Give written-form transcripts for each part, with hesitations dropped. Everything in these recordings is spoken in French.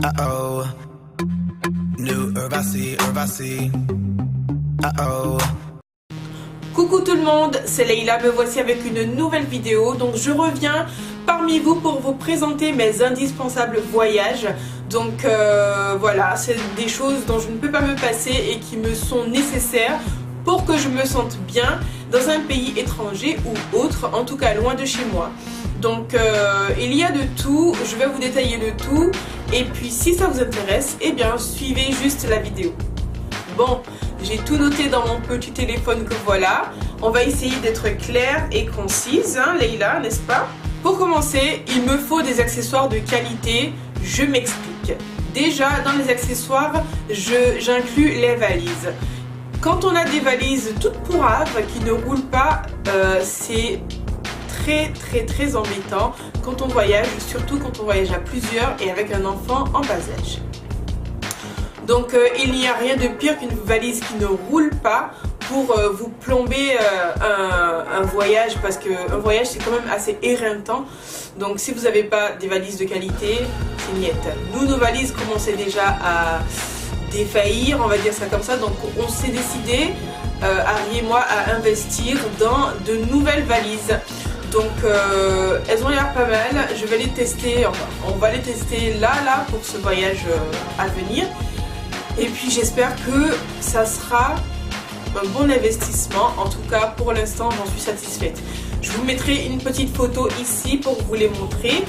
Uh-oh. New Urvasi, Urvasi. Uh-oh. Coucou tout le monde, c'est Leïla, me voici avec une nouvelle vidéo. Donc je reviens parmi vous pour vous présenter mes indispensables voyages. Donc voilà, c'est des choses dont je ne peux pas me passer et qui me sont nécessaires pour que je me sente bien dans un pays étranger ou autre, en tout cas loin de chez moi. Donc il y a de tout, je vais vous détailler le tout et puis si ça vous intéresse, eh bien suivez juste la vidéo. Bon, j'ai tout noté dans mon petit téléphone que voilà. On va essayer d'être claire et concise, hein, Leïla, n'est-ce pas? Pour commencer, il me faut des accessoires de qualité, je m'explique. Déjà, dans les accessoires, j'inclus les valises. Quand on a des valises toutes pourraves qui ne roulent pas, c'est très embêtant quand on voyage, surtout quand on voyage à plusieurs et avec un enfant en bas âge. Donc il n'y a rien de pire qu'une valise qui ne roule pas pour vous plomber un voyage, parce qu'un voyage c'est quand même assez éreintant. Donc si vous n'avez pas des valises de qualité, c'est niette. Nous, nos valises commençaient déjà à défaillir, on va dire ça comme ça. Donc on s'est décidé, Harry et moi, à investir dans de nouvelles valises. Donc elles ont l'air pas mal, je vais les tester, enfin, on va les tester là pour ce voyage à venir. Et puis j'espère que ça sera un bon investissement. En tout cas pour l'instant j'en suis satisfaite. Je vous mettrai une petite photo ici pour vous les montrer.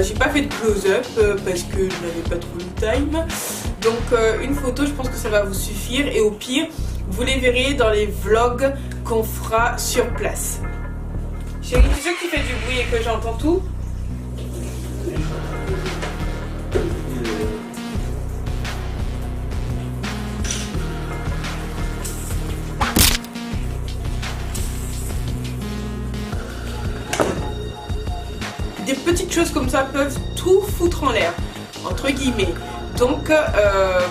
J'ai pas fait de close-up parce que je n'avais pas trop le time. Donc une photo, je pense que ça va vous suffire. Et au pire vous les verrez dans les vlogs qu'on fera sur place. Chérie, tu sais qui fait du bruit et que j'entends tout? Des petites choses comme ça peuvent tout foutre en l'air, entre guillemets. Donc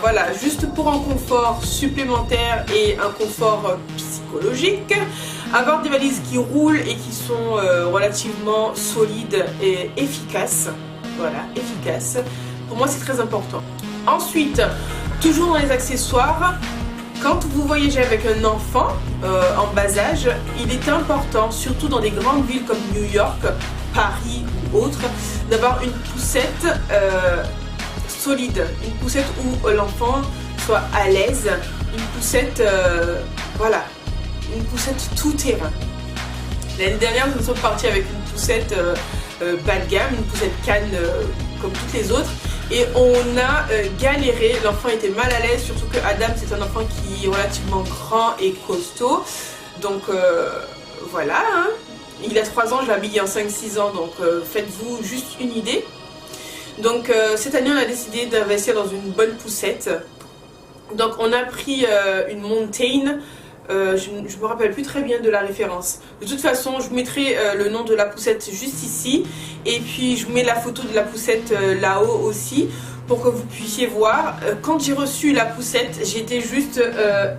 voilà, juste pour un confort supplémentaire et un confort psychologique, avoir des valises qui roulent et qui sont relativement solides et efficaces. Voilà, efficaces. Pour moi, c'est très important. Ensuite, toujours dans les accessoires, quand vous voyagez avec un enfant en bas âge, il est important, surtout dans des grandes villes comme New York, Paris ou autres, d'avoir une poussette solide, une poussette où l'enfant soit à l'aise, une poussette, voilà, une poussette tout terrain. L'année dernière, nous sommes partis avec une poussette bas de gamme, une poussette Cannes comme toutes les autres, et on a galéré. L'enfant était mal à l'aise, surtout que Adam c'est un enfant qui est relativement grand et costaud. Donc voilà, hein. Il a 3 ans, je l'habille en 5-6 ans, donc faites-vous juste une idée. Donc cette année on a décidé d'investir dans une bonne poussette. Donc on a pris une Mountain. Je ne me rappelle plus très bien de la référence. De toute façon, je vous mettrai le nom de la poussette juste ici. Et puis je vous mets la photo de la poussette là-haut aussi, pour que vous puissiez voir. Quand j'ai reçu la poussette, j'étais juste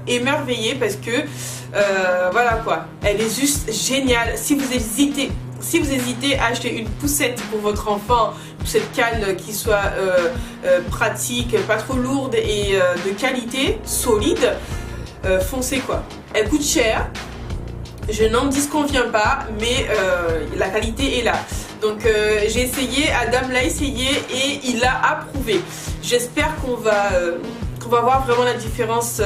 émerveillée parce que voilà quoi, elle est juste géniale. Si vous hésitez à acheter une poussette pour votre enfant, une poussette Cannes qui soit pratique, pas trop lourde et de qualité, solide, foncez quoi. Elle coûte cher, je n'en disconviens pas, mais la qualité est là. Donc j'ai essayé, Adam l'a essayé et il a approuvé. J'espère qu'on va voir vraiment la différence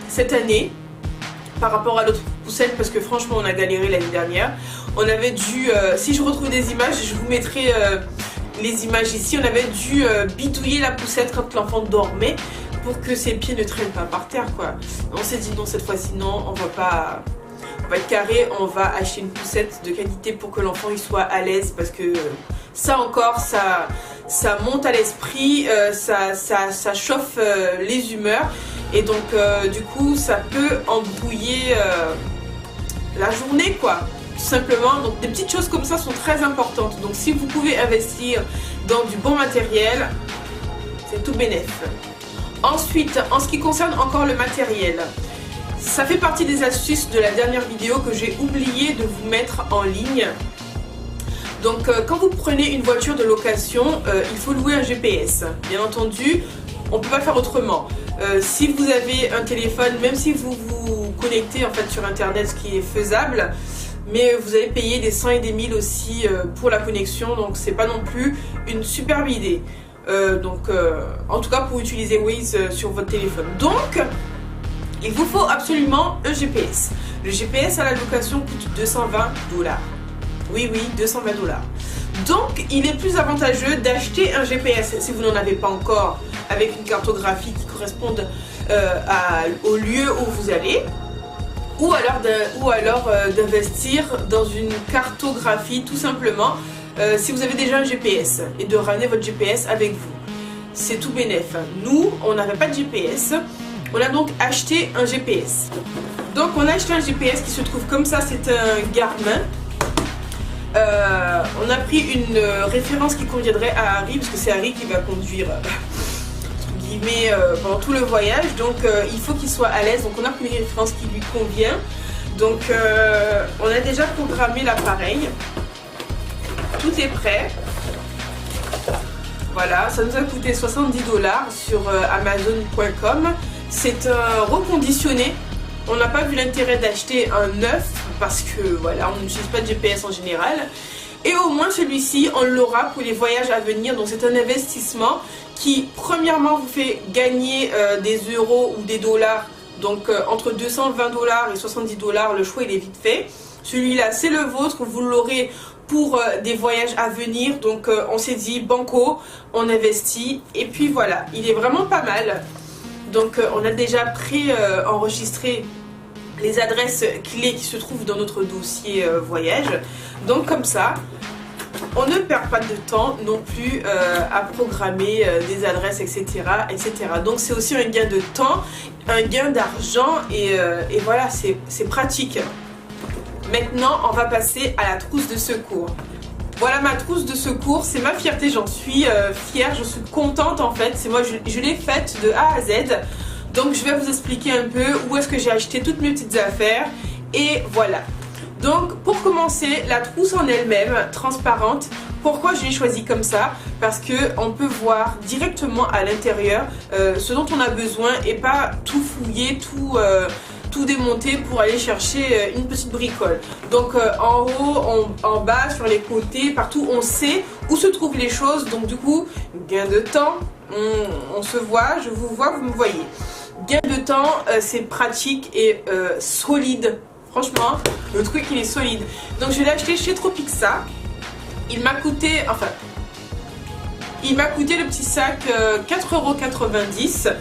cette année par rapport à l'autre poussette, parce que franchement on a galéré l'année dernière. On avait dû, si je retrouve des images, je vous mettrai les images ici. On avait dû bidouiller la poussette quand l'enfant dormait pour que ses pieds ne traînent pas par terre quoi. On s'est dit non, cette fois-ci non, on va être carré, on va acheter une poussette de qualité pour que l'enfant il soit à l'aise, parce que ça encore, ça monte à l'esprit, ça chauffe les humeurs, et donc du coup ça peut embrouiller la journée quoi, tout simplement. Donc des petites choses comme ça sont très importantes. Donc si vous pouvez investir dans du bon matériel, c'est tout bénef. Ensuite, en ce qui concerne encore le matériel, ça fait partie des astuces de la dernière vidéo que j'ai oublié de vous mettre en ligne. Donc quand vous prenez une voiture de location, il faut louer un GPS. Bien entendu, on ne peut pas faire autrement. Si vous avez un téléphone, même si vous vous connectez en fait sur internet, ce qui est faisable, mais vous allez payer des 100 et des 1000 aussi pour la connexion, donc c'est pas non plus une superbe idée. En tout cas pour utiliser Waze sur votre téléphone. Donc il vous faut absolument un GPS. Le GPS à la location coûte 220 $. Oui, 220 $. Donc il est plus avantageux d'acheter un GPS si vous n'en avez pas encore, avec une cartographie qui corresponde au lieu où vous allez, ou alors d'investir dans une cartographie tout simplement si vous avez déjà un GPS, et de ramener votre GPS avec vous. C'est tout bénef. Nous, on n'avait pas de GPS, on a donc acheté un GPS. Donc on a acheté un GPS qui se trouve comme ça, c'est un Garmin. On a pris une référence qui conviendrait à Harry, parce que c'est Harry qui va conduire entre guillemets pendant tout le voyage, donc il faut qu'il soit à l'aise, donc on a pris une référence qui lui convient. Donc on a déjà programmé l'appareil, tout est prêt. Voilà, ça nous a coûté 70 $ sur Amazon.com. C'est un reconditionné. On n'a pas vu l'intérêt d'acheter un neuf parce que voilà, on n'utilise pas de GPS en général. Et au moins celui-ci, on l'aura pour les voyages à venir. Donc c'est un investissement qui premièrement vous fait gagner des euros ou des dollars. Donc entre 220 $ et 70 $, le choix il est vite fait. Celui-là c'est le vôtre, vous l'aurez pour des voyages à venir. Donc on s'est dit banco, on investit et puis voilà, il est vraiment pas mal. Donc on a déjà pré-enregistré les adresses clés qui se trouvent dans notre dossier voyage. Donc comme ça, on ne perd pas de temps non plus à programmer des adresses, etc., etc. Donc c'est aussi un gain de temps, un gain d'argent et voilà, c'est pratique. Maintenant, on va passer à la trousse de secours. Voilà ma trousse de secours, c'est ma fierté, j'en suis fière, je suis contente en fait. C'est moi, je l'ai faite de A à Z. Donc je vais vous expliquer un peu où est-ce que j'ai acheté toutes mes petites affaires. Et voilà. Donc pour commencer, la trousse en elle-même, transparente. Pourquoi je l'ai choisie comme ça? Parce qu'on peut voir directement à l'intérieur ce dont on a besoin et pas tout fouiller, tout démonter pour aller chercher une petite bricole. Donc en haut, en bas, sur les côtés, partout on sait où se trouvent les choses. Donc du coup, gain de temps, on se voit, je vous vois, vous me voyez. Gain de temps, c'est pratique et solide. Franchement, le truc il est solide. Donc je l'ai acheté chez Tropixa. Il m'a coûté le petit sac 4,90 €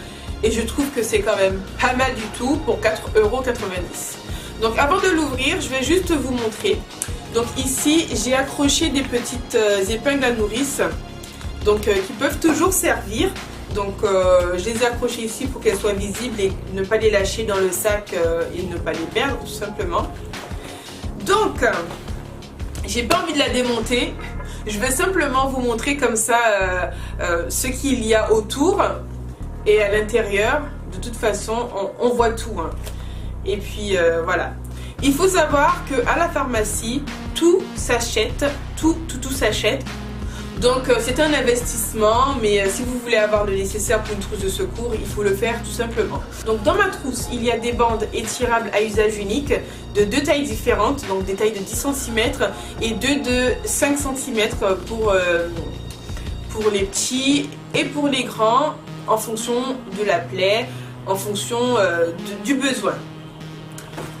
et je trouve que c'est quand même pas mal du tout pour 4,90 €. Donc avant de l'ouvrir, je vais juste vous montrer. Donc ici, j'ai accroché des petites épingles à nourrice, donc qui peuvent toujours servir. Donc je les ai accrochées ici pour qu'elles soient visibles et ne pas les lâcher dans le sac et ne pas les perdre tout simplement. Donc j'ai pas envie de la démonter, je vais simplement vous montrer comme ça ce qu'il y a autour et à l'intérieur. De toute façon on voit tout hein. Et puis voilà. Il faut savoir qu'à la pharmacie tout s'achète, tout s'achète. Donc c'est un investissement, mais si vous voulez avoir le nécessaire pour une trousse de secours, il faut le faire tout simplement. Donc dans ma trousse, il y a des bandes étirables à usage unique de deux tailles différentes, donc des tailles de 10 cm et deux de 5 cm pour les petits et pour les grands, en fonction de la plaie, en fonction du besoin.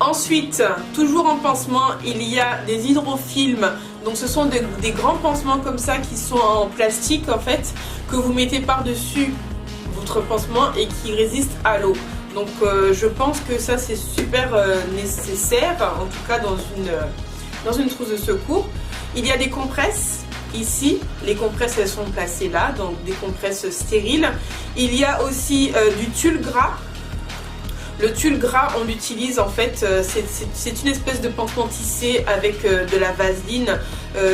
Ensuite, toujours en pansement, il y a des hydrofilms. Donc ce sont des grands pansements comme ça qui sont en plastique en fait, que vous mettez par-dessus votre pansement et qui résistent à l'eau. Donc je pense que ça c'est super nécessaire, en tout cas dans une trousse de secours. Il y a des compresses ici, les compresses elles sont placées là, donc des compresses stériles. Il y a aussi du tulle gras. Le tulle gras, on l'utilise en fait, c'est une espèce de pansement tissé avec de la vaseline.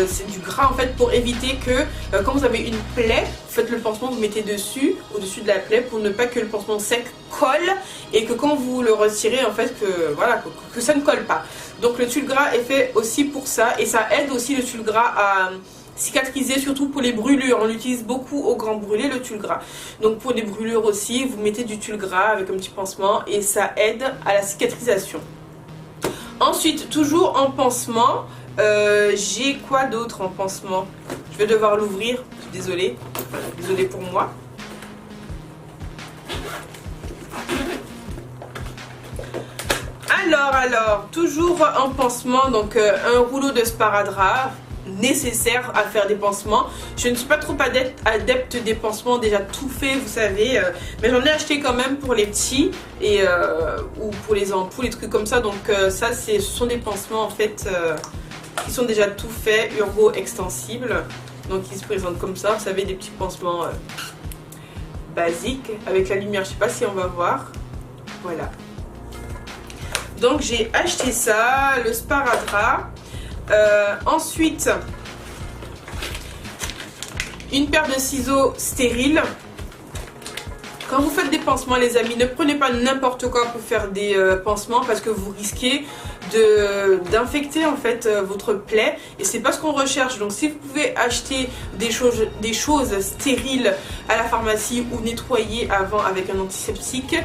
C'est du gras en fait pour éviter que quand vous avez une plaie, vous faites le pansement, vous mettez dessus, au-dessus de la plaie pour ne pas que le pansement sec colle et que quand vous le retirez, en fait, que, voilà, que ça ne colle pas. Donc le tulle gras est fait aussi pour ça et ça aide aussi le tulle gras à cicatriser, surtout pour les brûlures. On l'utilise beaucoup au grand brûlé, le tulle gras. Donc pour les brûlures aussi, vous mettez du tulle gras avec un petit pansement et ça aide à la cicatrisation. Ensuite, toujours en pansement, j'ai quoi d'autre en pansement? Je vais devoir l'ouvrir, désolée, désolée pour moi. Alors, toujours en pansement, donc un rouleau de sparadrap nécessaire à faire des pansements. Je ne suis pas trop adepte des pansements déjà tout faits, vous savez, mais j'en ai acheté quand même pour les petits et ou pour les ampoules, les trucs comme ça. Donc ça, ce sont des pansements en fait qui sont déjà tout faits, Urgo extensibles. Donc ils se présentent comme ça, vous savez, des petits pansements basiques avec la lumière. Je sais pas si on va voir. Voilà. Donc j'ai acheté ça, le sparadrap. Ensuite, une paire de ciseaux stériles. Quand vous faites des pansements, les amis, ne prenez pas n'importe quoi pour faire des pansements parce que vous risquez d'infecter en fait votre plaie et c'est pas ce qu'on recherche. Donc si vous pouvez acheter des choses stériles à la pharmacie ou nettoyer avant avec un antiseptique,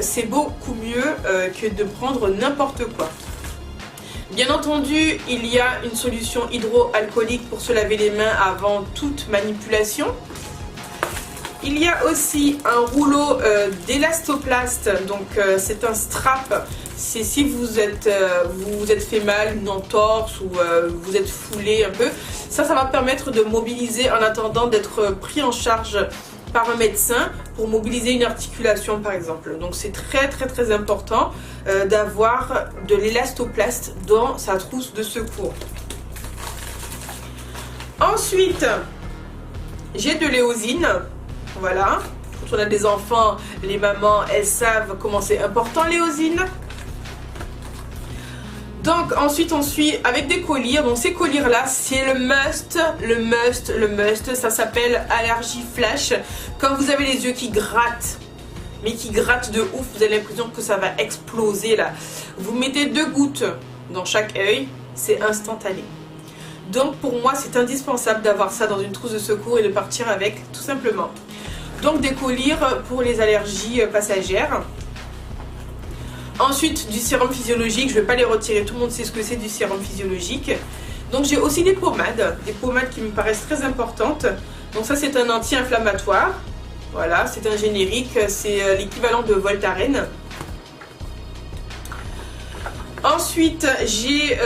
c'est beaucoup mieux que de prendre n'importe quoi. Bien entendu, il y a une solution hydroalcoolique pour se laver les mains avant toute manipulation. Il y a aussi un rouleau d'élastoplast, donc c'est un strap. C'est si vous êtes fait mal, une entorse ou vous êtes foulé un peu. Ça va permettre de mobiliser en attendant d'être pris en charge par un médecin pour mobiliser une articulation par exemple. Donc c'est très important d'avoir de l'élastoplast dans sa trousse de secours. Ensuite, j'ai de l'éosine. Voilà, quand on a des enfants, les mamans, elles savent comment c'est important l'éosine. Donc ensuite on suit avec des collyres. Donc ces collyres là c'est le must. Ça s'appelle allergie flash. Quand vous avez les yeux qui grattent, mais qui grattent de ouf, vous avez l'impression que ça va exploser là. Vous mettez 2 gouttes dans chaque œil, c'est instantané. Donc pour moi c'est indispensable d'avoir ça dans une trousse de secours et de partir avec tout simplement. Donc des collyres pour les allergies passagères. Ensuite du sérum physiologique, je ne vais pas les retirer, tout le monde sait ce que c'est du sérum physiologique. Donc j'ai aussi des pommades qui me paraissent très importantes. Donc ça c'est un anti-inflammatoire, voilà, c'est un générique, c'est l'équivalent de Voltaren. Ensuite j'ai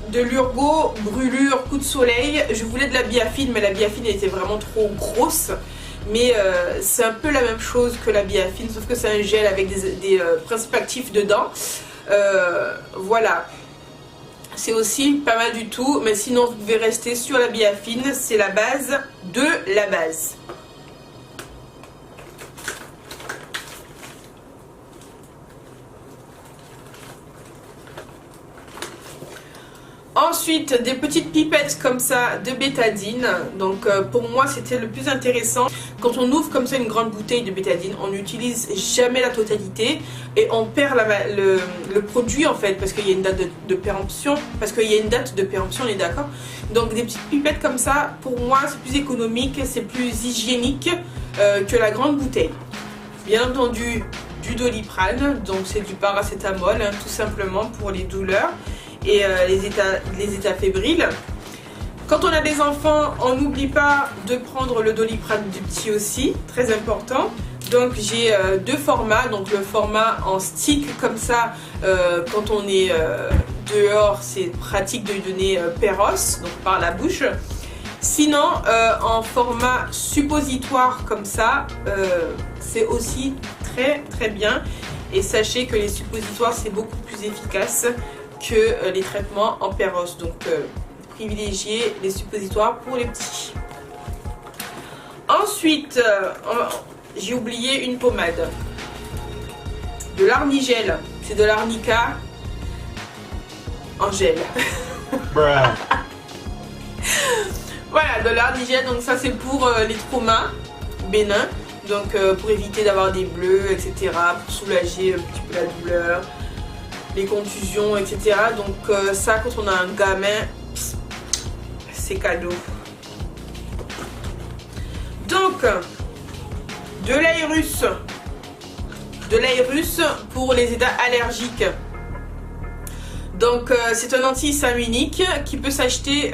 de l'Urgo, brûlure, coup de soleil. Je voulais de la biafine mais la biafine était vraiment trop grosse. Mais c'est un peu la même chose que la biafine, sauf que c'est un gel avec des principes actifs dedans. Voilà. C'est aussi pas mal du tout, mais sinon vous pouvez rester sur la biafine, c'est la base de la base. Ensuite, des petites pipettes comme ça de bétadine. Donc pour moi c'était le plus intéressant. Quand on ouvre comme ça une grande bouteille de bétadine, on n'utilise jamais la totalité et on perd le produit en fait parce qu'il y a une date de péremption. On est d'accord. Donc des petites pipettes comme ça, pour moi c'est plus économique, c'est plus hygiénique que la grande bouteille. Bien entendu du Doliprane, donc c'est du paracétamol hein, tout simplement pour les douleurs et les états fébriles. Quand on a des enfants, on n'oublie pas de prendre le Doliprane du petit aussi, très important. Donc j'ai 2 formats, donc le format en stick comme ça, quand on est dehors, c'est pratique de lui donner péros, donc par la bouche. Sinon, en format suppositoire comme ça, c'est aussi très bien. Et sachez que les suppositoires, c'est beaucoup plus efficace que les traitements en péros. Donc privilégiez les suppositoires pour les petits. Ensuite, j'ai oublié une pommade. De l'arnigel. C'est de l'arnica en gel. Voilà, de l'arnigel. Donc ça c'est pour les traumas. bénin, donc pour éviter d'avoir des bleus, etc., pour soulager un petit peu la douleur, les contusions, etc. Donc ça, quand on a un gamin, c'est cadeau. Donc, de l'aérus pour les états allergiques. Donc c'est un antihistaminique qui peut s'acheter,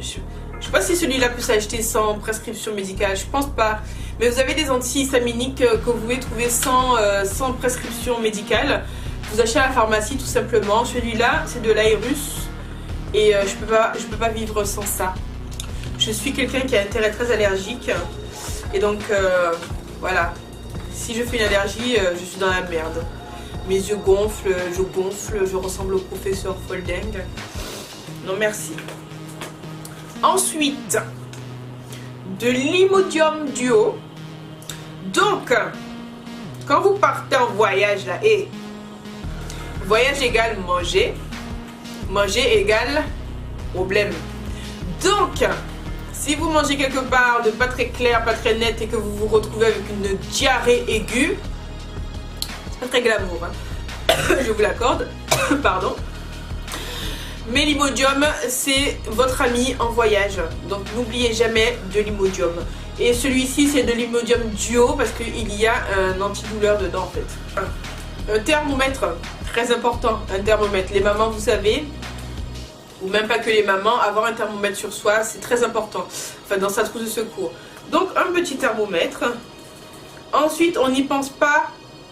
je sais pas si celui-là peut s'acheter sans prescription médicale, je pense pas. Mais vous avez des antihistaminiques que vous pouvez trouver sans prescription médicale. Vous achetez à la pharmacie tout simplement. Celui-là c'est de l'aérus et je peux pas vivre sans ça. Je suis quelqu'un qui a un terrain très allergique et donc voilà. Si je fais une allergie, je suis dans la merde. Mes yeux gonflent, je ressemble au professeur Folding. Non merci. Ensuite, de l'Imodium Duo. Donc, quand vous partez en voyage là, et voyage égale manger, manger égale problème. Donc, si vous mangez quelque part de pas très clair, pas très net et que vous vous retrouvez avec une diarrhée aiguë, c'est pas très glamour, hein. Je vous l'accorde, pardon. Mais l'Imodium, c'est votre ami en voyage. Donc n'oubliez jamais de l'Imodium. Et celui-ci, c'est de l'Imodium Duo parce qu'il y a un antidouleur dedans en fait. Un thermomètre, très important, un thermomètre. Les mamans, vous savez, ou même pas que les mamans, avoir un thermomètre sur soi, c'est très important. Enfin, dans sa trousse de secours. Donc un petit thermomètre. Ensuite, on n'y pense pas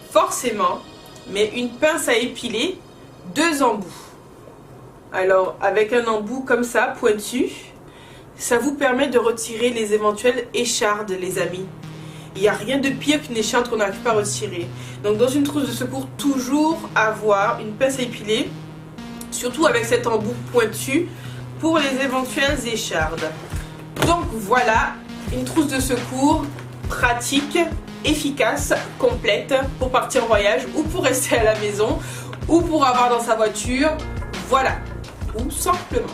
forcément, mais une pince à épiler, 2 embouts. Alors, avec un embout comme ça, pointu, ça vous permet de retirer les éventuelles échardes, les amis. Il n'y a rien de pire qu'une écharde qu'on n'arrive pas à retirer. Donc, dans une trousse de secours, toujours avoir une pince à épiler, surtout avec cet embout pointu, pour les éventuelles échardes. Donc, voilà, une trousse de secours pratique, efficace, complète, pour partir en voyage, ou pour rester à la maison, ou pour avoir dans sa voiture. Voilà. Ou simplement.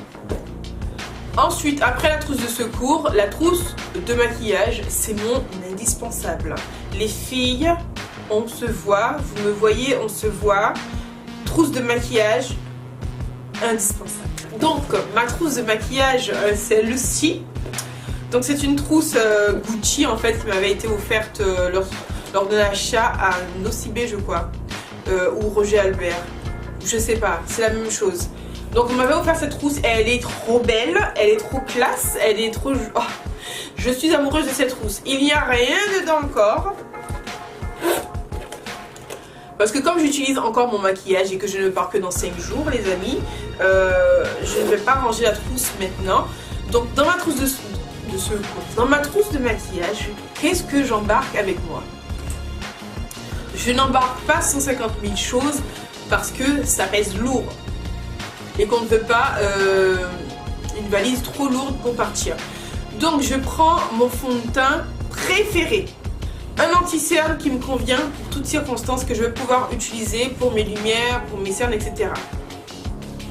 Ensuite, après la trousse de secours, la trousse de maquillage, c'est mon indispensable. Les filles, on se voit, vous me voyez, on se voit. Trousse de maquillage, indispensable. Donc, ma trousse de maquillage, celle-ci. Donc, c'est une trousse Gucci, en fait, qui m'avait été offerte lors de l'achat à Nocibé, je crois. Ou Roger Albert. Je sais pas, c'est la même chose. Donc on m'avait offert cette trousse, elle est trop belle, elle est trop classe, elle est trop... Oh, je suis amoureuse de cette trousse. Il n'y a rien dedans encore. Parce que comme j'utilise encore mon maquillage et que je ne pars que dans 5 jours, les amis, je ne vais pas ranger la trousse maintenant. Donc dans ma trousse de secours, dans ma trousse de maquillage, qu'est-ce que j'embarque avec moi? Je n'embarque pas 150 000 choses parce que ça pèse lourd. Et qu'on ne veut pas une valise trop lourde pour partir. Donc je prends mon fond de teint préféré. Un anti-cerne qui me convient pour toutes circonstances que je vais pouvoir utiliser pour mes lumières, pour mes cernes, etc.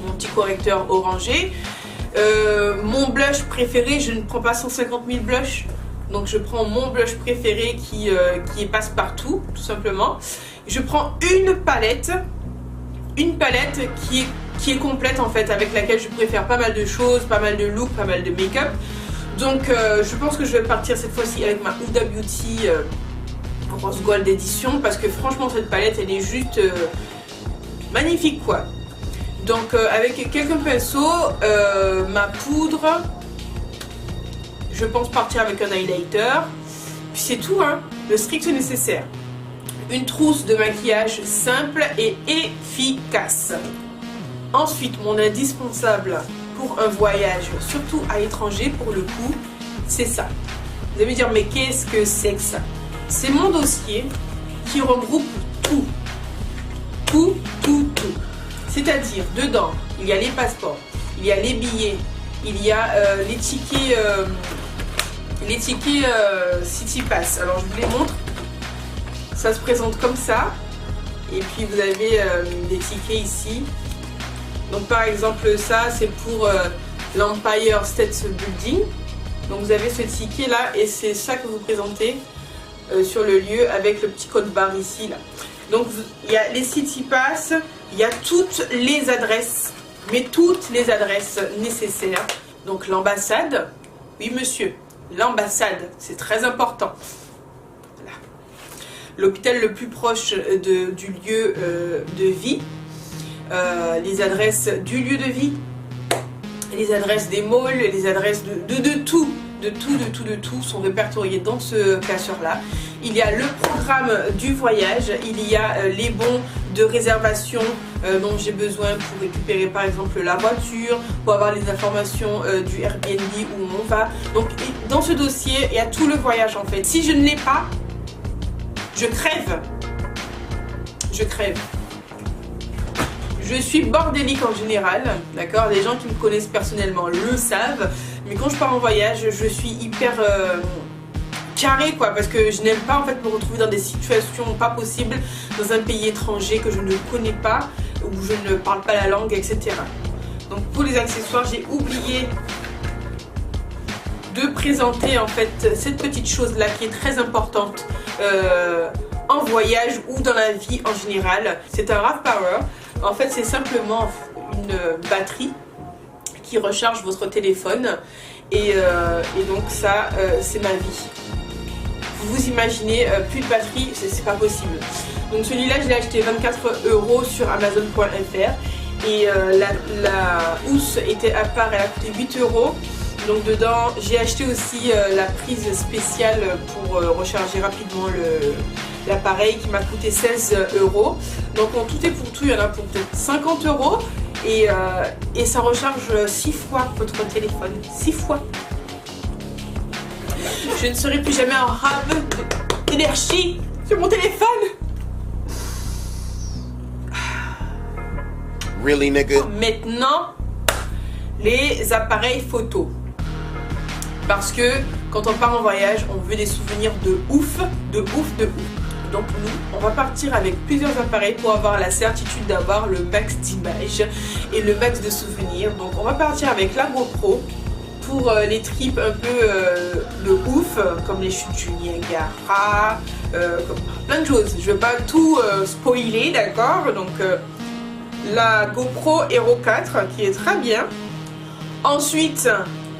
Mon petit correcteur orangé. Mon blush préféré, je ne prends pas 150 000 blushs. Donc je prends mon blush préféré qui passe partout, tout simplement. Je prends une palette qui est complète en fait, avec laquelle je pourrais faire pas mal de choses, pas mal de looks, pas mal de make-up. Donc je pense que je vais partir cette fois-ci avec ma Huda Beauty Rose Gold édition, parce que franchement cette palette elle est juste magnifique quoi. Donc avec quelques pinceaux, ma poudre, je pense partir avec un highlighter, puis c'est tout hein, le strict nécessaire. Une trousse de maquillage simple et efficace. Ensuite, mon indispensable pour un voyage, surtout à l'étranger pour le coup, c'est ça. Vous allez me dire, mais qu'est-ce que c'est que ça? C'est mon dossier qui regroupe tout. Tout. C'est-à-dire, dedans, il y a les passeports, il y a les billets, il y a les tickets City Pass. Alors, je vous les montre. Ça se présente comme ça. Et puis, vous avez des tickets ici. Donc par exemple ça c'est pour l'Empire State Building. Donc vous avez ce ticket là et c'est ça que vous présentez. sur le lieu avec le petit code barre ici là. Donc il y a les sites qui passent, il y a toutes les adresses, mais toutes les adresses nécessaires. Donc l'ambassade, oui monsieur, l'ambassade, c'est très important. Voilà. L'hôpital le plus proche du lieu de vie, les adresses du lieu de vie, les adresses des malls, les adresses de tout. De tout sont répertoriés dans ce classeur-là. Il y a le programme du voyage, il y a les bons de réservation dont j'ai besoin pour récupérer par exemple la voiture, pour avoir les informations du Airbnb où on va. Donc dans ce dossier, il y a tout le voyage en fait. Si je ne l'ai pas, je crève. Je crève. Je suis bordélique en général, d'accord? Les gens qui me connaissent personnellement le savent. Mais quand je pars en voyage, je suis hyper carré quoi, parce que je n'aime pas en fait me retrouver dans des situations pas possibles dans un pays étranger que je ne connais pas, où je ne parle pas la langue, etc. Donc pour les accessoires, j'ai oublié de présenter en fait cette petite chose là qui est très importante en voyage ou dans la vie en général. C'est un RAV Power. En fait, c'est simplement une batterie qui recharge votre téléphone et donc ça c'est ma vie. Vous imaginez plus de batterie, c'est pas possible. Donc celui-là je l'ai acheté 24 € sur Amazon.fr et la housse était à part, elle a coûté 8 €. Donc dedans j'ai acheté aussi la prise spéciale pour recharger rapidement l'appareil qui m'a coûté 16 €. Donc en tout et pour tout il y en a pour peut-être 50 € et ça recharge 6 fois votre téléphone, 6 fois. Je ne serai plus jamais en rave d'énergie sur mon téléphone. Really, nigga? Maintenant, les appareils photo. Parce que quand on part en voyage, on veut des souvenirs de ouf, de ouf, de ouf. Donc nous, on va partir avec plusieurs appareils pour avoir la certitude d'avoir le max d'images et le max de souvenirs. Donc on va partir avec la GoPro pour les trips un peu de ouf, comme les chutes du Niagara, comme plein de choses. Je ne vais pas tout spoiler, d'accord? Donc la GoPro Hero 4 qui est très bien. Ensuite,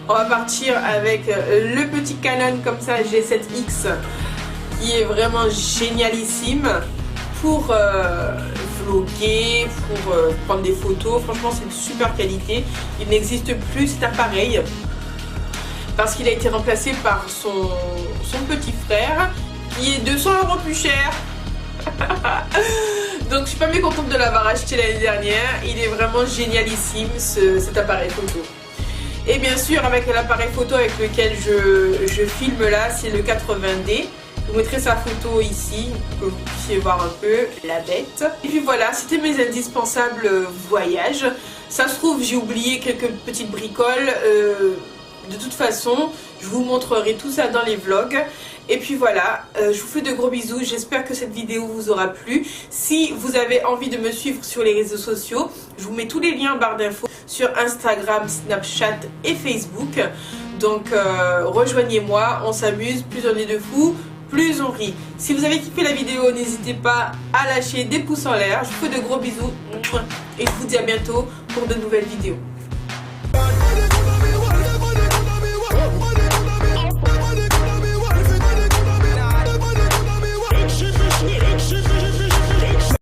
on va partir avec le petit Canon comme ça G7X qui est vraiment génialissime pour vlogger, pour prendre des photos. Franchement, c'est une super qualité. Il n'existe plus cet appareil parce qu'il a été remplacé par son petit frère qui est 200 € plus cher. Donc je suis pas mécontente de l'avoir acheté l'année dernière. Il est vraiment génialissime cet appareil photo. Et bien sûr avec l'appareil photo avec lequel je filme là, c'est le 80D. Je vous mettrai sa photo ici pour que vous puissiez voir un peu la bête. Et puis voilà, c'était mes indispensables voyages. Ça se trouve j'ai oublié quelques petites bricoles. De toute façon, je vous montrerai tout ça dans les vlogs. Et puis voilà, je vous fais de gros bisous. J'espère que cette vidéo vous aura plu. Si vous avez envie de me suivre sur les réseaux sociaux, je vous mets tous les liens en barre d'infos sur Instagram, Snapchat et Facebook. Donc rejoignez-moi, on s'amuse, plus on est de fous, plus on rit. Si vous avez kiffé la vidéo, n'hésitez pas à lâcher des pouces en l'air. Je vous fais de gros bisous et je vous dis à bientôt pour de nouvelles vidéos.